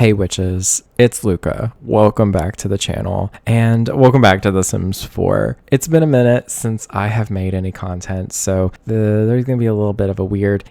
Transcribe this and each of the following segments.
Hey witches, it's Lucca. Welcome back to the channel and welcome back to The Sims 4. It's been a minute since I have made any content, so there's going to be a little bit of a weird,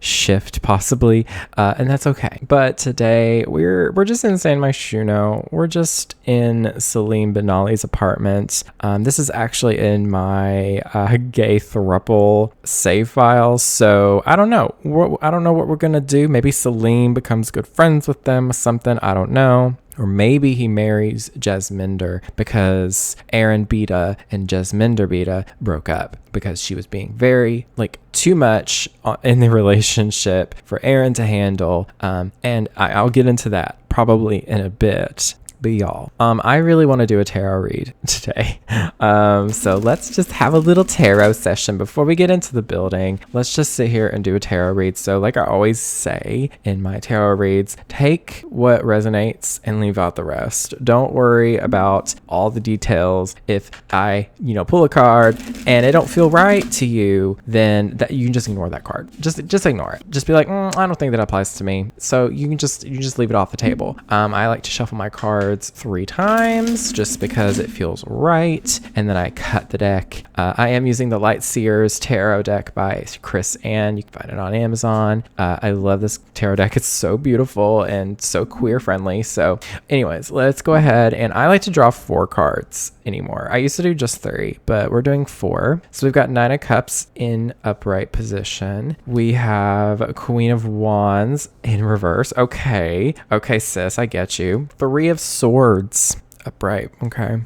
shift possibly, and that's okay. But today we're just in San Myshuno. We're just in Salim Benali's apartment. This is actually in my gay throuple save files, so I don't know. I don't know what we're going to do. Maybe Salim becomes good friends with them, something, I don't know. Or maybe he marries Jasminder because Aaron Beta and Jasminder Beta broke up because she was being very, too much in the relationship for Aaron to handle. And I'll get into that probably in a bit. But y'all, I really want to do a tarot read today. So let's just have a little tarot session before we get into the building. Let's just sit here and do a tarot read. So like I always say in my tarot reads, take what resonates and leave out the rest. Don't worry about all the details. If I, pull a card and it don't feel right to you, then that you can just ignore that card. Just ignore it. Just be like, I don't think that applies to me. So you can just leave it off the table. I like to shuffle my cards 3 times just because it feels right, and then I cut the deck. I am using the Light Seers tarot deck by Chris Ann. You can find it on Amazon. I love this tarot deck. It's so beautiful and so queer friendly. So anyways, let's go ahead, and I like to draw 4 cards anymore. I used to do just 3, but we're doing 4. So we've got 9 of Cups in upright position. We have Queen of Wands in reverse. Okay, sis, I get you. 3 of Swords upright. Okay.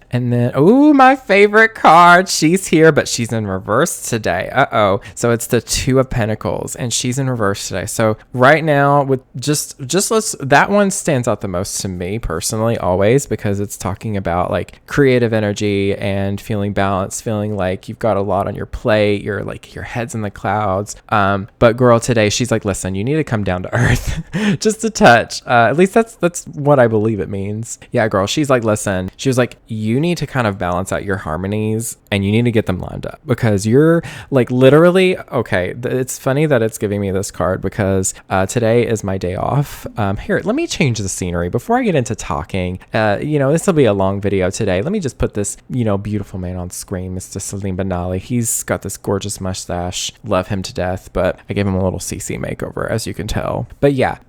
And then, my favorite card. She's here, but she's in reverse today. So it's the 2 of Pentacles, and she's in reverse today. So right now, with that one stands out the most to me personally, always, because it's talking about creative energy and feeling balanced, feeling like you've got a lot on your plate. You're your head's in the clouds. But girl, today she's like, listen, you need to come down to earth, just a touch. At least that's what I believe it means. Yeah, girl. She's like, listen, she was like, you need to kind of balance out your harmonies and you need to get them lined up because you're literally, okay, it's funny that it's giving me this card because today is my day off. Here, let me change the scenery before I get into talking. This will be a long video today. Let me just put this, beautiful man on screen, Mr. Salim Benali. He's got this gorgeous mustache. Love him to death, but I gave him a little CC makeover, as you can tell. But yeah,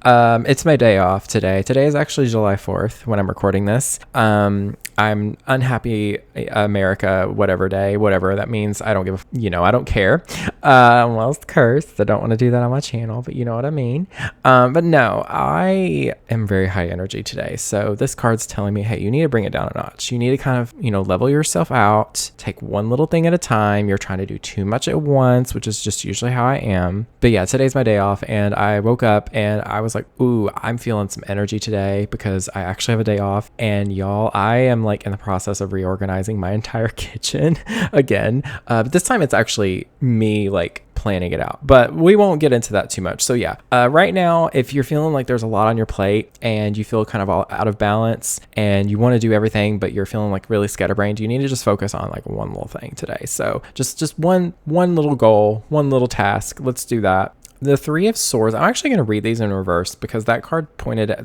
it's my day off today. Today is actually July 4th when I'm recording this. I'm unhappy America, whatever day, whatever that means. I don't give I don't care. Well, it's cursed. I don't want to do that on my channel, but you know what I mean. But no, I am very high energy today. So this card's telling me, hey, you need to bring it down a notch. You need to kind of, level yourself out, take one little thing at a time. You're trying to do too much at once, which is just usually how I am. But yeah, today's my day off, and I woke up and I was like, ooh, I'm feeling some energy today because I actually have a day off. And y'all, I am in the process of reorganizing my entire kitchen again. But this time it's actually me planning it out, but we won't get into that too much. So yeah, right now, if you're feeling like there's a lot on your plate and you feel kind of all out of balance and you want to do everything, but you're feeling really scatterbrained, you need to just focus on one little thing today. So just one little goal, one little task. Let's do that. The 3 of Swords, I'm actually going to read these in reverse because that card pointed at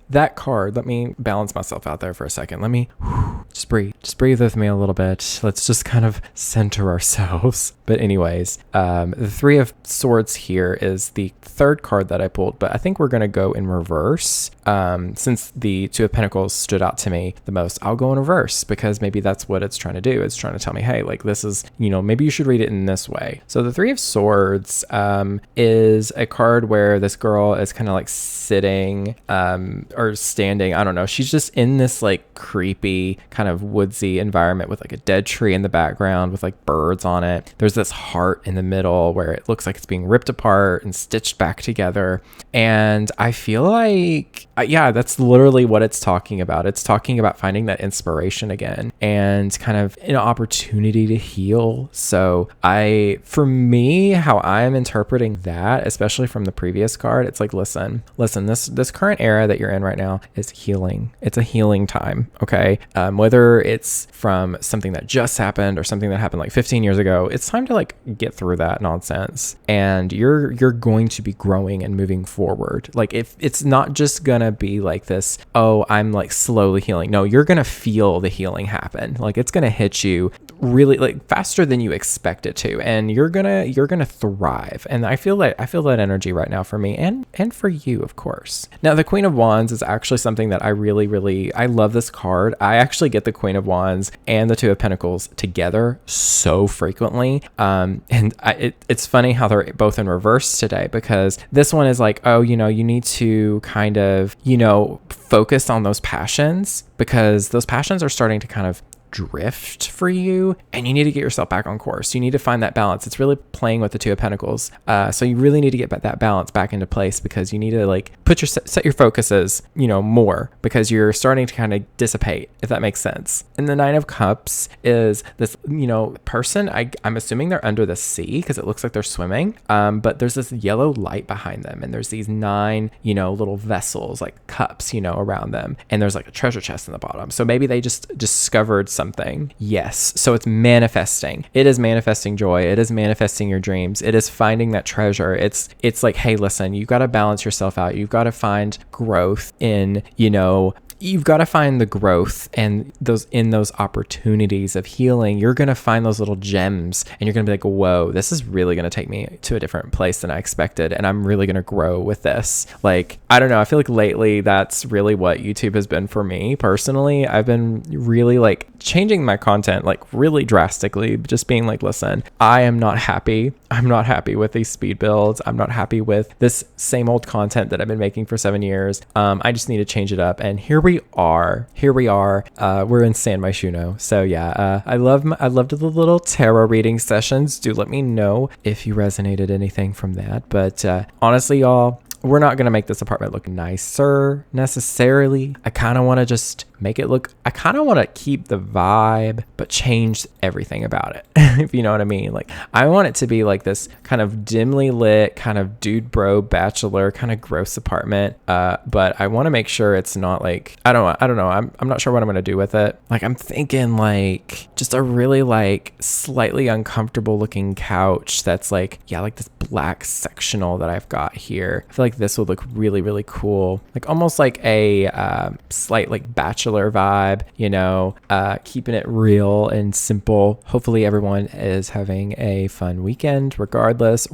that card. Let me balance myself out there for a second. Let me just breathe with me a little bit. Let's just kind of center ourselves. But anyways, the 3 of Swords here is the 3rd card that I pulled, but I think we're going to go in reverse. Since the 2 of Pentacles stood out to me the most, I'll go in reverse because maybe that's what it's trying to do. It's trying to tell me, hey, this is, maybe you should read it in this way. So the 3 of Swords is a card where this girl is kind of sitting or standing. I don't know. She's just in this creepy kind of woodsy environment with a dead tree in the background with birds on it. There's this heart in the middle where it looks like it's being ripped apart and stitched back together. And I feel yeah, that's literally what it's talking about. It's talking about finding that inspiration again and kind of an opportunity to heal. So for me, how I'm interpreting that, especially from the previous card, it's listen, this current era that you're in right now is healing. It's a healing time, okay? Whether it's from something that just happened or something that happened like 15 years ago, it's time to like get through that nonsense. And you're going to be growing and moving forward. Like if it's not just gonna be like this, oh, I'm like slowly healing. No, you're gonna feel the healing happen. Like it's gonna hit you really like faster than you expect it to, and you're gonna thrive. And I feel that energy right now for me and for you, of course. Now the Queen of Wands is actually something that I really I love this card. I actually get the Queen of Wands and the Two of Pentacles together so frequently, and it's funny how they're both in reverse today, because this one is like, oh, you need to kind of focus on those passions, because those passions are starting to kind of drift for you, and you need to get yourself back on course. You need to find that balance. It's really playing with the Two of Pentacles. So you really need to get that balance back into place, because you need to like set your focuses, more, because you're starting to kind of dissipate, if that makes sense. And the Nine of Cups is this, person. I'm assuming they're under the sea because it looks like they're swimming. But there's this yellow light behind them, and there's these 9, little vessels, like cups, around them. And there's like a treasure chest in the bottom. So maybe they just discovered something. Yes. So it's manifesting. It is manifesting joy. It is manifesting your dreams. It is finding that treasure. It's like, hey, listen, you've got to balance yourself out. You've got to find growth in, you've got to find the growth and those opportunities of healing. You're going to find those little gems, and you're going to be like, whoa, this is really going to take me to a different place than I expected. And I'm really going to grow with this. Like, I don't know. I feel like lately that's really what YouTube has been for me personally. I've been really like changing my content, like really drastically, just being like, listen, I am not happy. I'm not happy with these speed builds. I'm not happy with this same old content that I've been making for 7 years. I just need to change it up. And here we are. We're in San Myshuno. So yeah, I loved the little tarot reading sessions. Do let me know if you resonated anything from that. But honestly, y'all, we're not going to make this apartment look nicer necessarily. I kind of want to just make it look, I kind of want to keep the vibe, but change everything about it. If you know what I mean. Like, I want it to be like this kind of dimly lit, kind of dude bro bachelor kind of gross apartment. But I want to make sure it's not like, I don't know. I'm not sure what I'm going to do with it. Like, I'm thinking like just a really like slightly uncomfortable looking couch that's like, yeah, like this black sectional that I've got here. I feel like this would look really cool. Like almost like a slight like bachelor vibe, keeping it real and simple. Hopefully everyone is having a fun weekend regardless.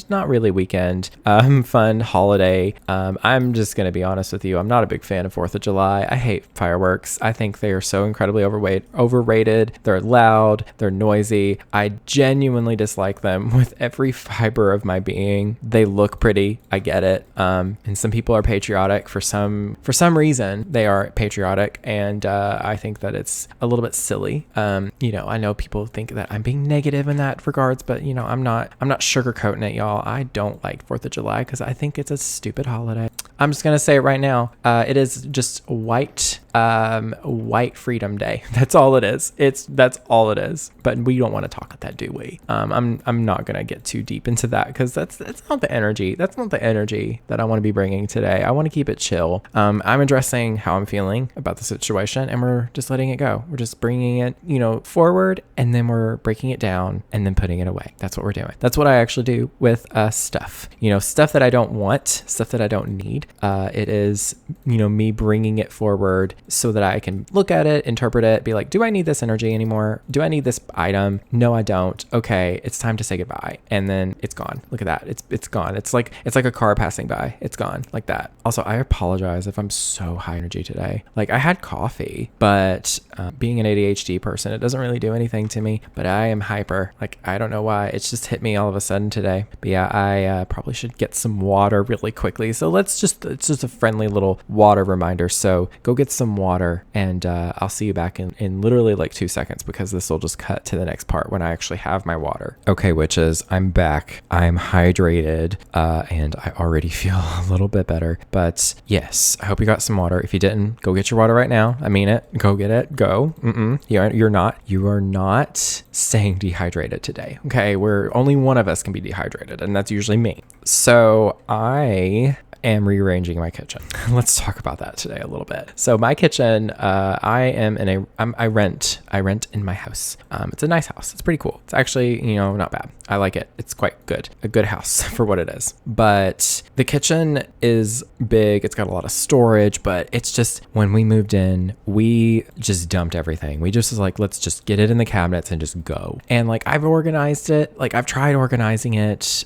Not really weekend. Fun holiday. I'm just going to be honest with you. I'm not a big fan of 4th of July. I hate fireworks. I think they are so incredibly overrated. They're loud. They're noisy. I genuinely dislike them with every fiber of my being. They look pretty. I get it. And some people are patriotic for some reason. They are patriotic, and I think that it's a little bit silly. I know people think that I'm being negative in that regards, but I'm not sugarcoating it, y'all. I don't like 4th of July because I think it's a stupid holiday. I'm just gonna say it right now. It is just white Freedom Day. That's all it is. That's all it is. But we don't want to talk about that, do we? I'm not gonna get too deep into that because that's not the energy. That's not the energy that I want to be bringing today. I want to keep it chill. I'm addressing how I'm feeling about the situation, and we're just letting it go. We're just bringing it, forward, and then we're breaking it down and then putting it away. That's what we're doing. That's what I actually do with stuff. Stuff that I don't want, stuff that I don't need. It is, me bringing it forward so that I can look at it, interpret it, be like, do I need this energy anymore? Do I need this item? No, I don't. Okay, it's time to say goodbye. And then it's gone. Look at that. It's gone. It's like a car passing by. It's gone like that. Also, I apologize if I'm so high energy today. Like, I had coffee, but being an ADHD person, it doesn't really do anything to me, but I am hyper. Like, I don't know why. It's just hit me all of a sudden today. But yeah, I probably should get some water really quickly. So it's just a friendly little water reminder. So go get some water, and I'll see you back in literally like 2 seconds, because this will just cut to the next part when I actually have my water. Okay, witches, I'm back. I'm hydrated, and I already feel a little bit better. But yes, I hope you got some water. If you didn't, go get your water right now. I mean it. Go get it. Go. You are not staying dehydrated today. Okay, only one of us can be dehydrated, and that's usually me. So I am rearranging my kitchen. Let's talk about that today a little bit. So my kitchen, I rent in my house. It's a nice house. It's pretty cool. It's actually, not bad. I like it. It's quite good. A good house for what it is. But the kitchen is big. It's got a lot of storage, but it's just, when we moved in, we just dumped everything. We just was like, let's just get it in the cabinets and just go. And like, I've organized it. Like, I've tried organizing it,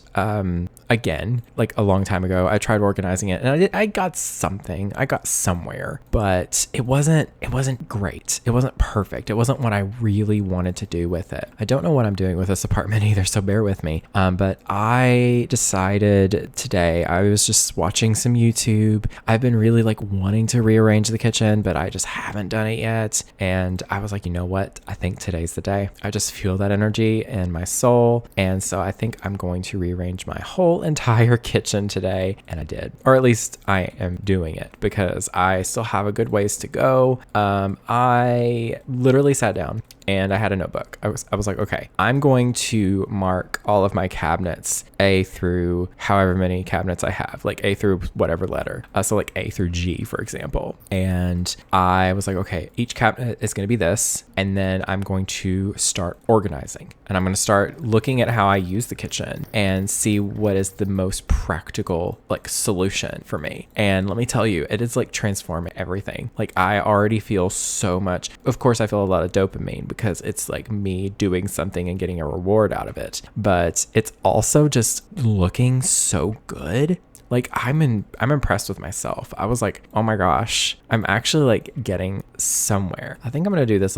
again, like a long time ago. I tried organizing it and I got something. I got somewhere, but it wasn't great. It wasn't perfect. It wasn't what I really wanted to do with it. I don't know what I'm doing with this apartment either, so bear with me. But I decided today, I was just watching some YouTube. I've been really like wanting to rearrange the kitchen, but I just haven't done it yet. And I was like, you know what? I think today's the day. I just feel that energy in my soul. And so I think I'm going to rearrange my whole entire kitchen today. And I did, or at least I am doing it, because I still have a good ways to go. I literally sat down and I had a notebook. I was like, okay, I'm going to mark all of my cabinets A through however many cabinets I have, like A through whatever letter. So like A through G, for example. And I was like, okay, each cabinet is going to be this. And then I'm going to start organizing. And I'm going to start looking at how I use the kitchen and see what is the most practical like solution for me. And let me tell you, it is like transforming everything. Like, I already feel so much. Of course, I feel a lot of dopamine because it's like me doing something and getting a reward out of it. But it's also just looking so good. Like, I'm impressed with myself. I was like, oh my gosh, I'm actually like getting somewhere. I think I'm going to do this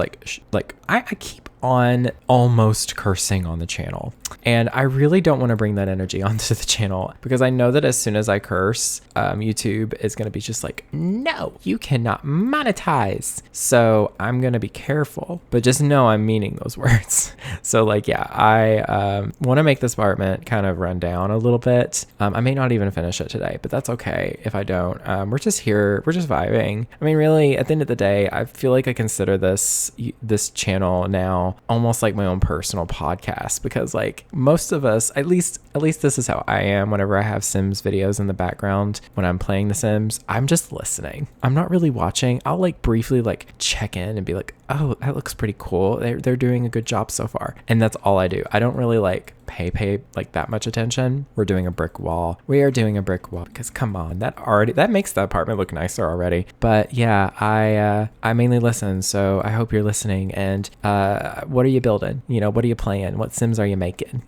I keep on almost cursing on the channel. And I really don't want to bring that energy onto the channel, because I know that as soon as I curse, YouTube is going to be just like, no, you cannot monetize. So I'm going to be careful, but just know I'm meaning those words. So like, yeah, I want to make this apartment kind of run down a little bit. I may not even finish it today, but that's okay if I don't. We're just here. We're just vibing. I mean, really, at the end of the day, I feel like I consider this channel now almost like my own personal podcast, because like most of us, at least this is how I am whenever I have Sims videos in the background when I'm playing The Sims. I'm just listening. I'm not really watching. I'll like briefly like check in and be like, oh, that looks pretty cool. They're doing a good job so far. And that's all I do. I don't really like pay like that much attention. We're doing a brick wall. We are doing a brick wall because come on, that makes the apartment look nicer already. But yeah, I mainly listen. So I hope you're listening. And what are you building? What are you playing? What Sims are you making?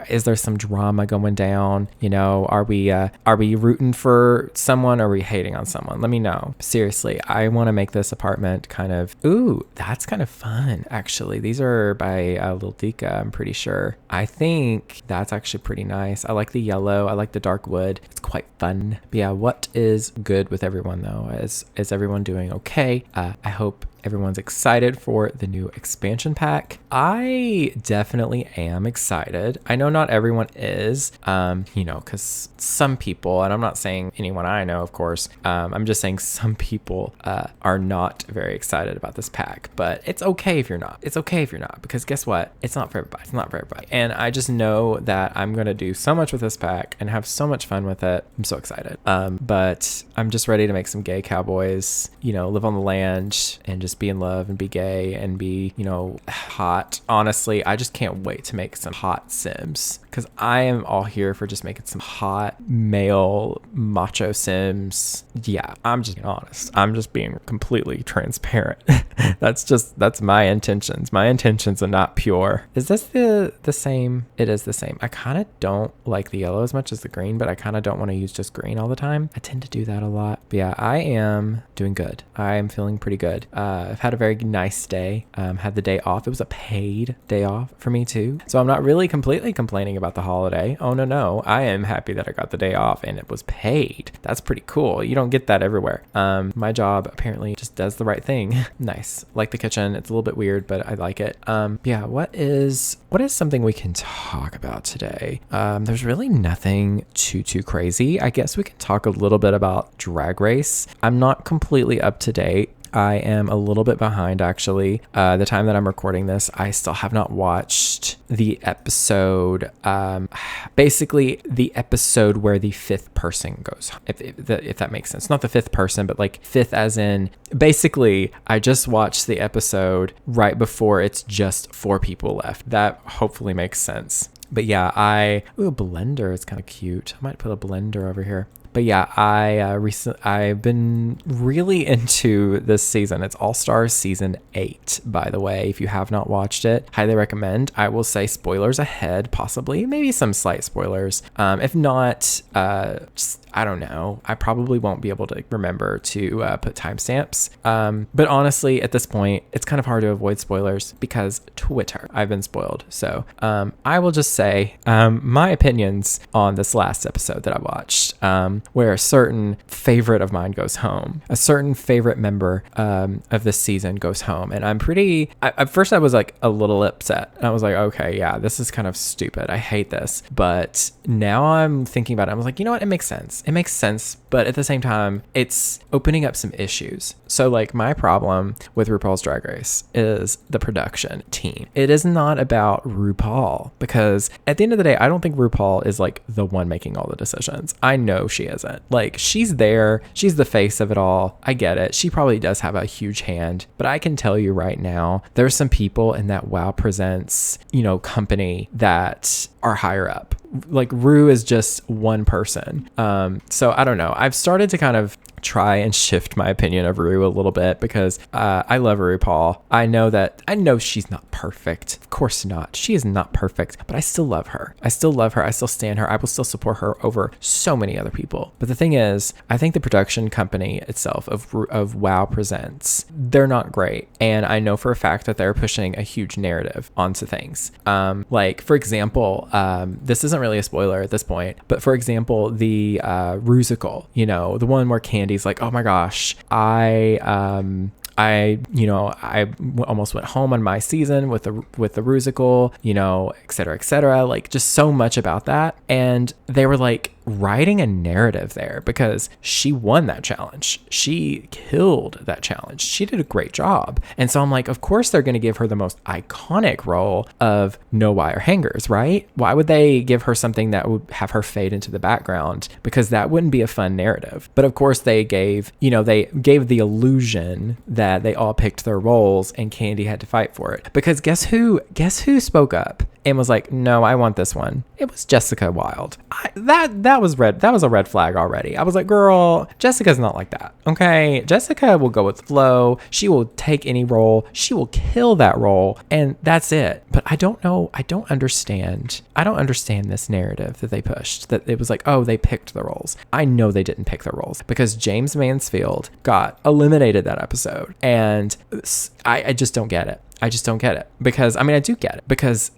Is there some drama going down? Are we rooting for someone, or are we hating on someone? Let me know. Seriously, I want to make this apartment kind of, ooh, that's kind of fun. Actually, these are by Lucca, I'm pretty sure. I think that's actually pretty nice. I like the yellow. I like the dark wood. It's quite fun. But yeah, what is good with everyone though? Is everyone doing okay? I hope everyone's excited for the new expansion pack. I definitely am excited. I know not everyone is, because some people, and I'm not saying anyone I know, of course, I'm just saying some people are not very excited about this pack, but it's okay if you're not. It's okay if you're not, because guess what? It's not for everybody. It's not for everybody. And I just know that I'm going to do so much with this pack and have so much fun with it. I'm so excited. But I'm just ready to make some gay cowboys, live on the land and just be in love and be gay and be, hot. Honestly, I just can't wait to make some hot Sims, because I am all here for just making some hot male macho Sims. Yeah, I'm just being honest. I'm just being completely transparent. That's my intentions. My intentions are not pure. Is this the same? It is the same. I kind of don't like the yellow as much as the green, but I kind of don't want to use just green all the time. I tend to do that a lot. But yeah, I am doing good. I am feeling pretty good. I've had a very nice day. Had the day off. It was a paid day off for me too. So I'm not really completely complaining about the holiday. Oh no. I am happy that I got the day off and it was paid. That's pretty cool. You don't get that everywhere. My job apparently just does the right thing. Nice. Like the kitchen. It's a little bit weird, but I like it. Yeah, what is something we can talk about today? There's really nothing too crazy. I guess we can talk a little bit about Drag Race. I'm not completely up to date. I am a little bit behind, actually. The time that I'm recording this, I still have not watched the episode, basically the episode where the fifth person goes, if that makes sense. Not the fifth person, but like fifth as in, basically, I just watched the episode right before it's just 4 people left. That hopefully makes sense. But yeah, a blender is kind of cute. I might put a blender over here. But yeah, I've been really into this season. It's All Stars season 8, by the way. If you have not watched it, highly recommend. I will say spoilers ahead, possibly, maybe some slight spoilers. If not, I don't know. I probably won't be able to remember to put timestamps. But honestly, at this point, it's kind of hard to avoid spoilers because Twitter, I've been spoiled. So I will just say my opinions on this last episode that I watched, where a certain favorite of mine goes home, a certain favorite member of this season goes home. And I'm at first I was like a little upset. And I was like, okay, yeah, this is kind of stupid. I hate this. But now I'm thinking about it. I was like, you know what? It makes sense. It makes sense, but at the same time, it's opening up some issues. So like my problem with RuPaul's Drag Race is the production team. It is not about RuPaul, because at the end of the day, I don't think RuPaul is like the one making all the decisions. I know she isn't. Like, she's there. She's the face of it all. I get it. She probably does have a huge hand, but I can tell you right now, there's some people in that Wow Presents, company that are higher up. Like, Ru is just one person. So I don't know. I've started to kind of try and shift my opinion of Ru a little bit because I love RuPaul. I know she's not perfect. Of course not. She is not perfect, but I still love her. I still stand her. I will still support her over so many other people. But the thing is, I think the production company itself of Wow Presents, they're not great. And I know for a fact that they're pushing a huge narrative onto things. Like, for example, this isn't really a spoiler at this point, but for example, the Rusical, the one where Candy's like, oh my gosh, I almost went home on my season with the Rusical, et cetera, like just so much about that. And they were like writing a narrative there because she won that challenge. She killed that challenge. She did a great job. And so I'm like, of course they're going to give her the most iconic role of no wire hangers, right? Why would they give her something that would have her fade into the background? Because that wouldn't be a fun narrative. But of course they gave the illusion that they all picked their roles and Candy had to fight for it. Because guess who spoke up and was like, no, I want this one? It was Jessica Wilde. That was a red flag already. I was like, girl, Jessica's not like that. Okay. Jessica will go with the flow. She will take any role. She will kill that role. And that's it. But I don't know. I don't understand this narrative that they pushed, that it was like, oh, they picked the roles. I know they didn't pick the roles because James Mansfield got eliminated that episode. And I just don't get it. I just don't get it because, I do get it because,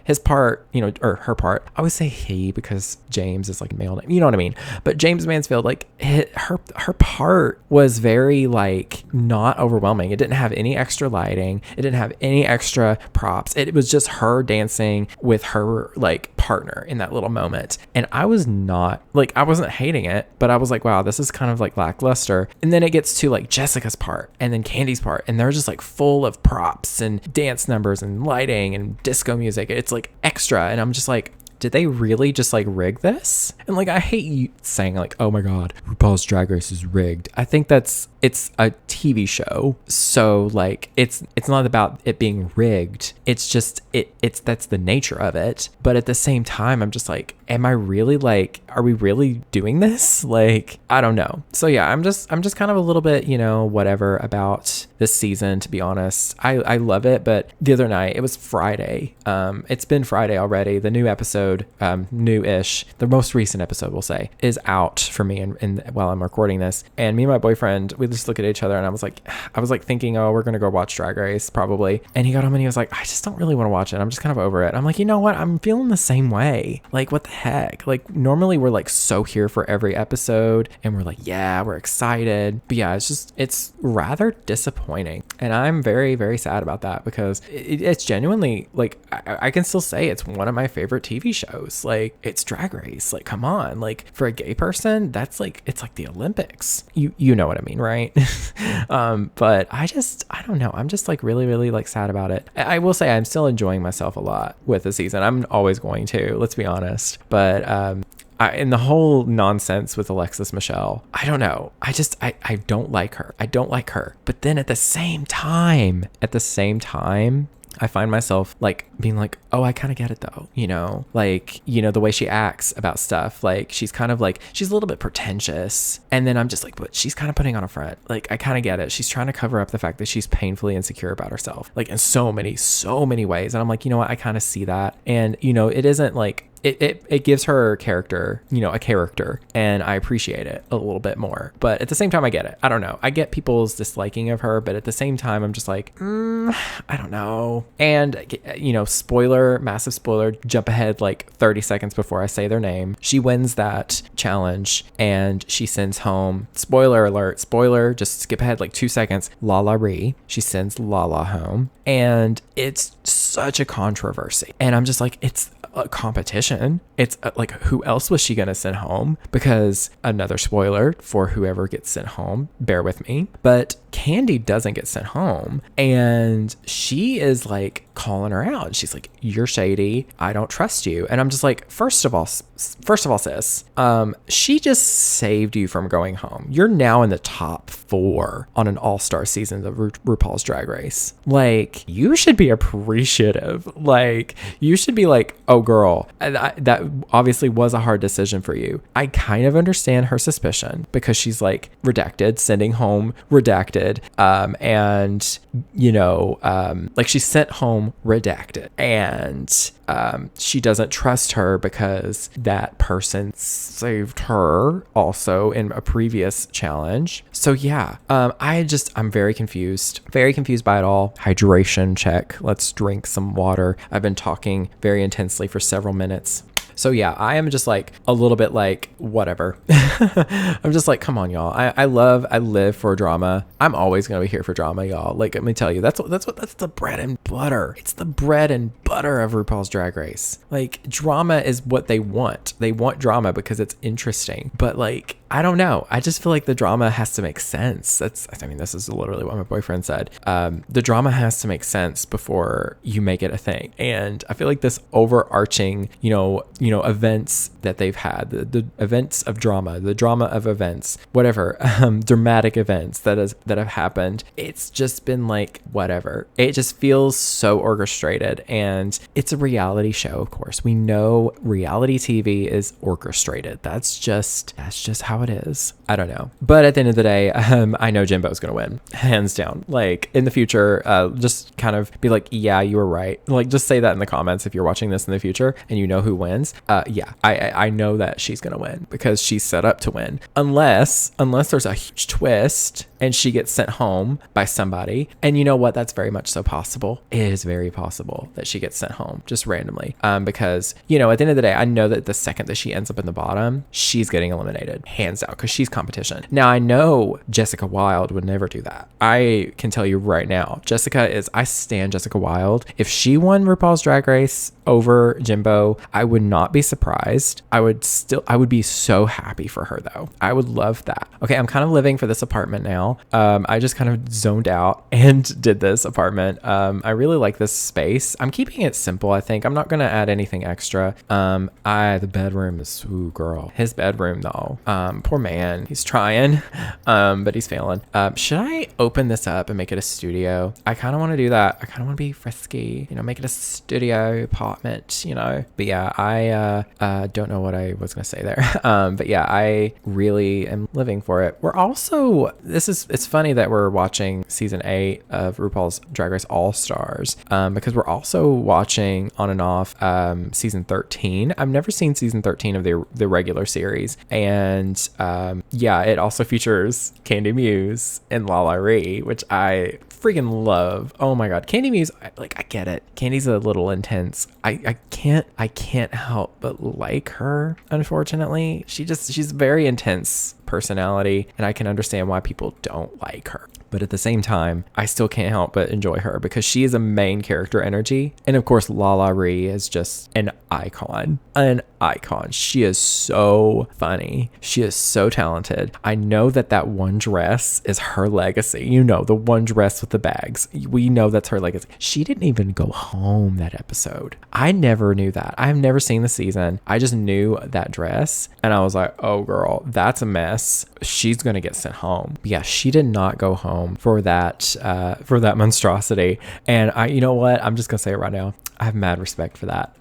his part, or her part, I always say he because James is like male name, you know what I mean? But James Mansfield, like her part was very like not overwhelming. It didn't have any extra lighting. It didn't have any extra props. It was just her dancing with her like partner in that little moment. And I wasn't hating it, but I was like, wow, this is kind of like lackluster. And then it gets to like Jessica's part and then Candy's part. And they're just like full of props and dance numbers and lighting and disco music. It's like extra. And I'm just like, did they really just like rig this? And like, I hate you saying like, oh my God, RuPaul's Drag Race is rigged. I think it's a TV show. So like, it's not about it being rigged. It's just, that's the nature of it. But at the same time, I'm just like, am I really like, are we really doing this? Like, I don't know. So yeah, I'm just kind of a little bit, whatever about this season, to be honest. I love it. But the other night, it was Friday. It's been Friday already. The new episode, new-ish, the most recent episode, we'll say, is out for me and while I'm recording this. And me and my boyfriend, we just look at each other and I was like thinking, oh, we're going to go watch Drag Race probably. And he got home and he was like, I just don't really want to watch it. I'm just kind of over it. I'm like, you know what? I'm feeling the same way. Like, what the heck? Like, normally we're like so here for every episode and we're like, yeah, we're excited. But yeah, it's rather disappointing disappointing. And I'm very, very sad about that because it's genuinely like, I can still say it's one of my favorite TV shows. Like, it's Drag Race. Like, come on. Like, for a gay person, that's like, it's like the Olympics. You know what I mean, right? But I don't know. I'm just like really, really like sad about it. I will say I'm still enjoying myself a lot with the season. I'm always going to, let's be honest. But in the whole nonsense with Alexis Michelle, I don't know. I don't like her. I don't like her. But then at the same time, I find myself like being like, oh, I kind of get it though. Like, the way she acts about stuff, like she's kind of like, she's a little bit pretentious. And then I'm just like, but she's kind of putting on a front. Like, I kind of get it. She's trying to cover up the fact that she's painfully insecure about herself, like in so many ways. And I'm like, you know what? I kind of see that. And, it isn't like, it gives her character, a character, and I appreciate it a little bit more. But at the same time, I get it. I don't know. I get people's disliking of her, but at the same time, I'm just like, I don't know. And, spoiler, massive spoiler, jump ahead like 30 seconds before I say their name. She wins that challenge and she sends home, spoiler alert, spoiler, just skip ahead like 2 seconds, Lala Ree. She sends Lala home. And it's such a controversy. And I'm just like, it's a competition. It's like, who else was she going to send home? Because another spoiler for whoever gets sent home, bear with me, but Candy doesn't get sent home. And she is like calling her out. She's like, you're shady. I don't trust you. And I'm just like, first of all, sis, she just saved you from going home. You're now in the top 4 on an all-star season of RuPaul's Drag Race. Like, you should be appreciative. Like, you should be like, oh girl, that obviously was a hard decision for you. I kind of understand her suspicion because she's like redacted, sending home redacted. And like she's sent home redacted, and she doesn't trust her because that person saved her also in a previous challenge. So yeah, I'm very confused by it all. Hydration check. Let's drink some water. I've been talking very intensely for several minutes. So yeah, I am just like a little bit like, whatever. I'm just like, come on, y'all. I live for drama. I'm always going to be here for drama, y'all. Like, let me tell you, that's the bread and butter. It's the bread and butter of RuPaul's Drag Race. Like, drama is what they want. They want drama because it's interesting. But like, I don't know. I just feel like the drama has to make sense. This is literally what my boyfriend said. The drama has to make sense before you make it a thing. And I feel like this overarching, events that they've had, the events of drama, the drama of events, whatever, dramatic events that have happened. It's just been like, whatever. It just feels so orchestrated, and it's a reality show. Of course, we know reality TV is orchestrated. That's just how it is. I don't know. But at the end of the day, I know Jimbo's going to win, hands down. Like, in the future, just kind of be like, yeah, you were right. Like, just say that in the comments if you're watching this in the future and you know who wins. Yeah, I know that she's going to win because she's set up to win. Unless there's a huge twist and she gets sent home by somebody. And you know what? That's very much so possible. It is very possible that she gets sent home just randomly. Because, at the end of the day, I know that the second that she ends up in the bottom, she's getting eliminated, hands down, because she's competition. Now, I know Jessica Wilde would never do that. I can tell you right now, I stan Jessica Wilde. If she won RuPaul's Drag Race over Jimbo, I would not be surprised. I would be so happy for her though. I would love that. Okay, I'm kind of living for this apartment now. I just kind of zoned out and did this apartment. I really like this space. I'm keeping it simple, I think. I'm not going to add anything extra. The bedroom is, ooh, girl. His bedroom though. Poor man. He's trying, but he's failing. Should I open this up and make it a studio? I kind of want to do that. I kind of want to be frisky, make it a studio apartment, But yeah, I don't know what I was going to say there. But yeah, I really am living for it. We're also, it's funny that we're watching season 8 of RuPaul's Drag Race All Stars, because we're also watching on and off season 13. I've never seen season 13 of the regular series, and yeah, it also features Candy Muse and Lala Ree, which I freaking love. Oh my God. Candy Muse, I get it. Candy's a little intense. I can't help but like her, unfortunately. She's very intense personality, and I can understand why people don't like her. But at the same time, I still can't help but enjoy her because she is a main character energy. And of course, Lala Ree is just an icon. An icon. She is so funny. She is so talented. I know that one dress is her legacy. You know, the one dress with the bags. We know that's her legacy. She didn't even go home that episode. I never knew that. I've never seen the season. I just knew that dress. And I was like, oh girl, that's a mess. She's going to get sent home. But yeah, she did not go home for that monstrosity. And you know what? I'm just going to say it right now. I have mad respect for that.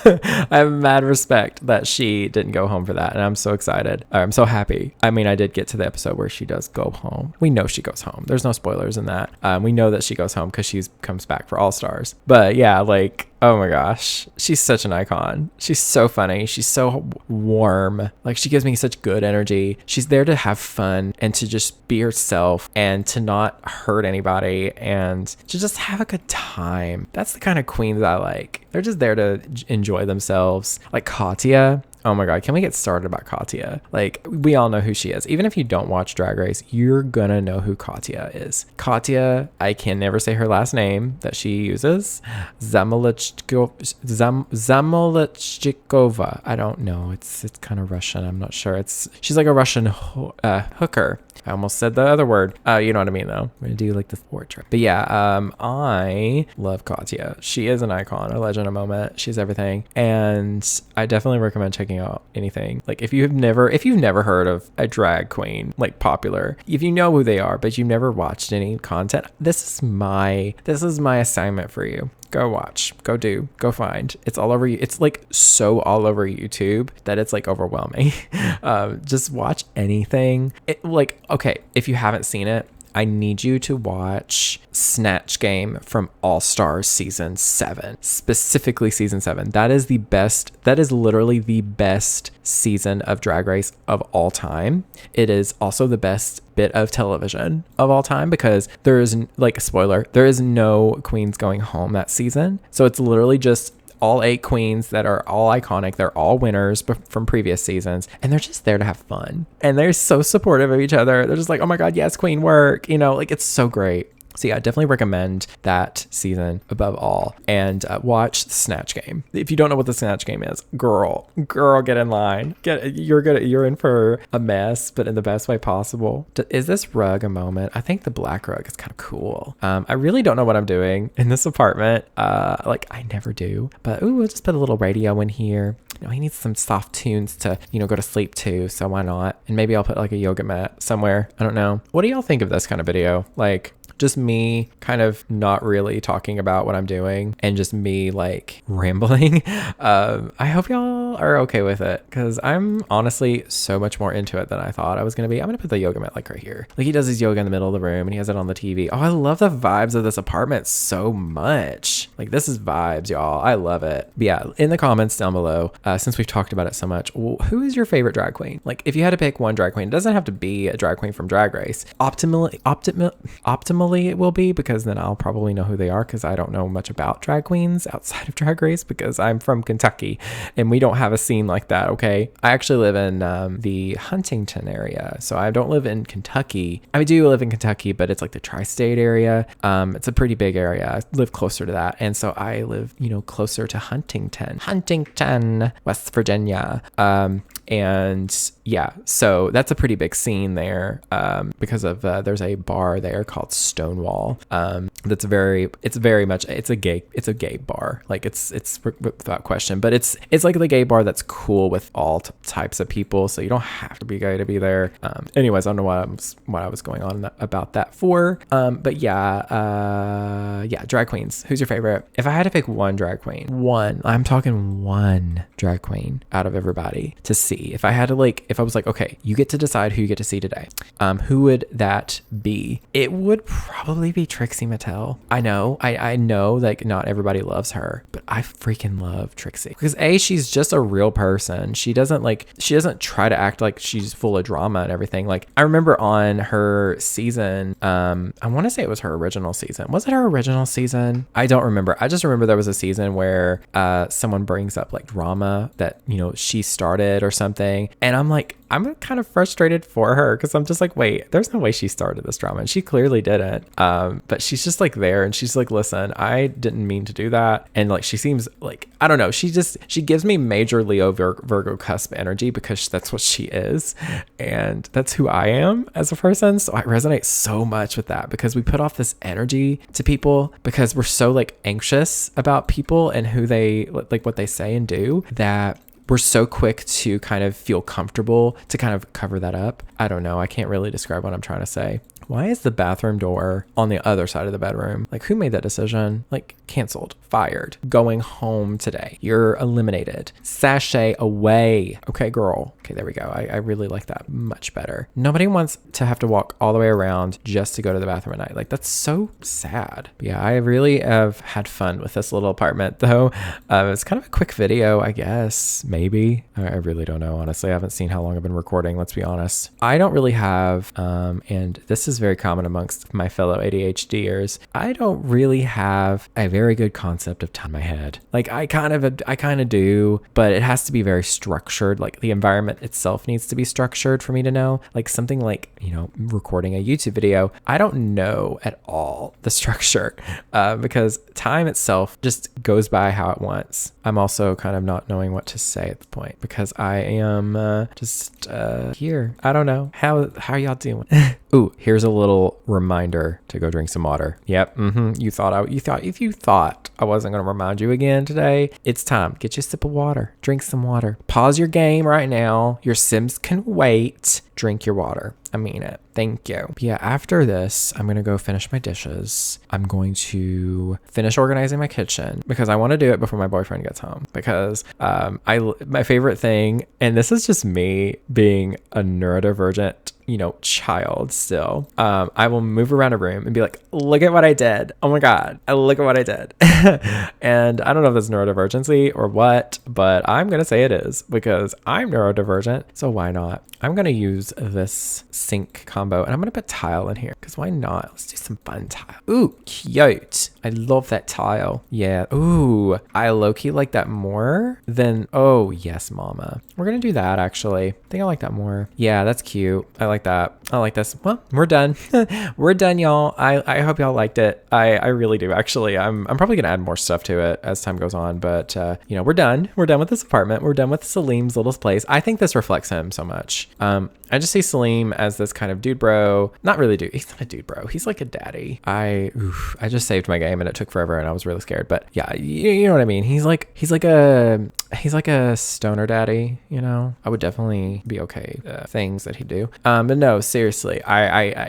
I have mad respect that she didn't go home for that. And I'm so excited. I'm so happy. I mean, I did get to the episode where she does go home. We know she goes home. There's no spoilers in that. We know that she goes home because she comes back for All Stars. But yeah, like, oh my gosh, she's such an icon. She's so funny. She's so warm. Like, she gives me such good energy. She's there to have fun and to just be herself and to not hurt anybody and to just have a good time. That's the kind of queens I like. They're just there to enjoy themselves. Like Katya. Oh my God, can we get started about Katya? Like, we all know who she is. Even if you don't watch Drag Race, you're gonna know who Katya is. Katya, I can never say her last name that she uses. Zamolodchikova. I don't know. It's kind of Russian. I'm not sure. She's like a Russian hooker. I almost said the other word. You know what I mean, though. I'm gonna do like the portrait. But yeah, I love Katya. She is an icon, a legend, a moment. She's everything, and I definitely recommend checking out anything. Like, if you've never heard of a drag queen, like popular, if you know who they are, but you've never watched any content, this is my assignment for you. Go watch, go do, go find. It's all over you. It's like so all over YouTube that it's like overwhelming. Just watch anything. Okay, if you haven't seen it, I need you to watch Snatch Game from All Stars season 7, specifically season 7. That is literally the best season of Drag Race of all time. It is also the best bit of television of all time because there is, like, a spoiler, there is no queens going home that season. So it's literally just all 8 queens that are all iconic. They're all winners from previous seasons, and they're just there to have fun. And they're so supportive of each other. They're just like, oh my God, yes, queen work. You know, like, it's so great. So yeah, I definitely recommend that season above all. And watch the Snatch Game. If you don't know what the Snatch Game is, girl, get in line. You're in for a mess, but in the best way possible. Is this rug a moment? I think the black rug is kind of cool. I really don't know what I'm doing in this apartment. Like, I never do. But we'll just put a little radio in here. You know, he needs some soft tunes to, go to sleep to. So why not? And maybe I'll put like a yoga mat somewhere. I don't know. What do y'all think of this kind of video? Like, just me kind of not really talking about what I'm doing and just me like rambling. I hope y'all are okay with it because I'm honestly so much more into it than I thought I was going to be. I'm going to put the yoga mat like right here. Like, he does his yoga in the middle of the room and he has it on the TV. Oh, I love the vibes of this apartment so much. Like, this is vibes, y'all. I love it. But yeah, in the comments down below, since we've talked about it so much, who is your favorite drag queen? Like, if you had to pick one drag queen, it doesn't have to be a drag queen from Drag Race. Optimally it will be, because then I'll probably know who they are, because I don't know much about drag queens outside of Drag Race because I'm from Kentucky and we don't have a scene like that. Okay, I actually live in the Huntington area, so I don't live in Kentucky. I do live in Kentucky, but it's like the tri-state area. It's a pretty big area. I live closer to that, and so I live closer to Huntington, West Virginia. And yeah, so that's a pretty big scene there, because of there's a bar there called Stonewall. It's a gay bar. Like, it's without question, but it's like the gay bar that's cool with all types of people, so you don't have to be gay to be there. Anyways, I don't know what I was going on about that for. But yeah, drag queens. Who's your favorite? If I had to pick one drag queen, I'm talking one drag queen out of everybody to see. If I had to, if I was like, okay, you get to decide who you get to see today, who would that be? It would probably be Trixie Mattel. hell. I know like not everybody loves her, but I freaking love Trixie because she's just a real person. She doesn't try to act like she's full of drama and everything. Like I remember on her season, I want to say it was her original season. Was it her original season? I don't remember. I just remember there was a season where someone brings up like drama that, you know, she started or something. And I'm kind of frustrated for her because I'm just like, wait, there's no way she started this drama. And she clearly didn't. But she's just like there and she's like, listen, I didn't mean to do that. And like, she seems like, I don't know. She gives me major Leo Virgo cusp energy because that's what she is. And that's who I am as a person. So I resonate so much with that because we put off this energy to people because we're so like anxious about people and who they like what they say and do that we're so quick to kind of feel comfortable to kind of cover that up. I don't know. I can't really describe what I'm trying to say. Why is the bathroom door on the other side of the bedroom? Like, who made that decision? Like, canceled, fired, going home today. You're eliminated. Sashay away. Okay, girl. Okay, there we go. I really like that much better. Nobody wants to have to walk all the way around just to go to the bathroom at night. Like, that's so sad. But yeah, I really have had fun with this little apartment, though. It's kind of a quick video, I guess. Maybe. I really don't know, honestly. I haven't seen how long I've been recording, let's be honest. I don't really have, and this is very common amongst my fellow ADHDers. I don't really have a very good concept of time in my head. Like I kind of do, but it has to be very structured. Like the environment itself needs to be structured for me to know. Like something like, you know, recording a YouTube video. I don't know at all the structure because time itself just goes by how it wants. I'm also kind of not knowing what to say at the point because I am just here. I don't know. How y'all doing? Ooh, here's a little reminder to go drink some water. Yep. You thought if you thought I wasn't going to remind you again today, it's time. Get you a sip of water. Drink some water. Pause your game right now. Your Sims can wait. Drink your water. I mean it. Thank you. But yeah, after this, I'm going to go finish my dishes. I'm going to finish organizing my kitchen because I want to do it before my boyfriend gets home because my favorite thing, and this is just me being a neurodivergent, you know, child still. I will move around a room and be like, look at what I did. Oh my God. Look at what I did. And I don't know if that's neurodivergency or what, but I'm going to say it is because I'm neurodivergent. So why not? I'm going to use this sink combo and I'm going to put tile in here because why not? Let's do some fun tile. Ooh, cute. I love that tile. Yeah. Ooh, I low-key like that more than, oh yes, mama. We're going to do that actually. I think I like that more. Yeah, that's cute. I like that. I like this. Well, we're done. We're done, y'all. I hope y'all liked it. I really do. Actually, I'm probably going to add more stuff to it as time goes on, but you know, we're done. We're done with this apartment. We're done with Salim's little place. I think this reflects him so much. I just see Salim as this kind of dude bro. Not really dude. He's not a dude bro. He's like a daddy. I just saved my game and it took forever and I was really scared. But yeah, you know what I mean? He's like a stoner daddy, you know? I would definitely be okay things that he'd do. But no, seriously,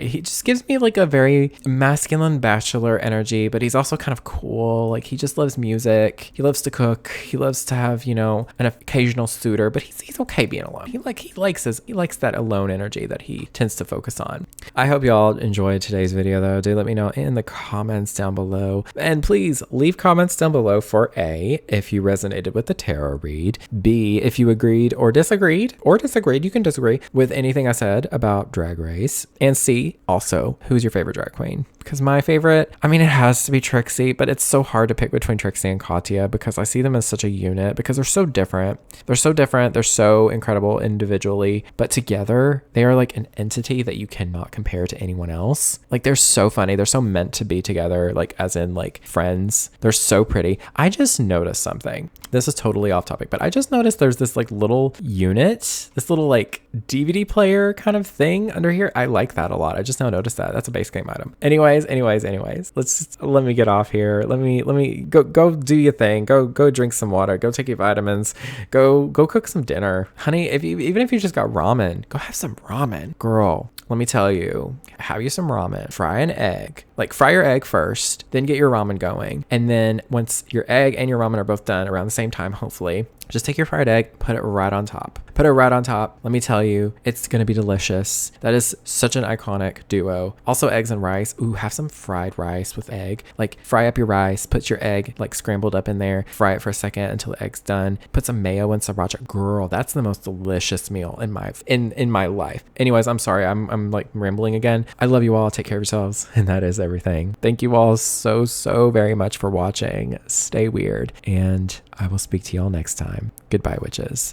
he just gives me like a very masculine bachelor energy, but he's also kind of cool. Like he just loves music. He loves to cook. He loves to have, you know, an occasional suitor, but he's okay being alone. He likes that alone energy that he tends to focus on. I hope y'all enjoyed today's video though. Do let me know in the comments down below. And please leave comments down below for A, if you resonated with the tarot read, B, if you agreed or disagreed, you can disagree with anything I said about Drag Race, and C, also, who's your favorite drag queen? Because my favorite, I mean, it has to be Trixie, but it's so hard to pick between Trixie and Katya because I see them as such a unit because they're so different. They're so incredible individually, but together they are like an entity that you cannot compare to anyone else. Like they're so funny. They're so meant to be together, like as in like friends. They're so pretty. I just noticed something. This is totally off topic, but I just noticed there's this like little unit, this little like DVD player kind of thing under here. I like that a lot. I just now noticed that. That's a base game item. Anyways, let me get off here. Let me go do your thing. Go drink some water. Go take your vitamins. Go cook some dinner. Honey, even if you just got ramen, go have some ramen. Girl, let me tell you, have you some ramen. Fry an egg. Like fry your egg first, then get your ramen going. And then once your egg and your ramen are both done around the same time, hopefully, Just take your fried egg, put it right on top. Put it right on top. Let me tell you, it's going to be delicious. That is such an iconic duo. Also, eggs and rice. Ooh, have some fried rice with egg. Like, fry up your rice, put your egg like scrambled up in there, fry it for a second until the egg's done. Put some mayo and sriracha. Girl, that's the most delicious meal in my life. Anyways, I'm sorry. I'm like rambling again. I love you all. Take care of yourselves. And that is everything. Thank you all so very much for watching. Stay weird. And I will speak to y'all next time. Goodbye, witches.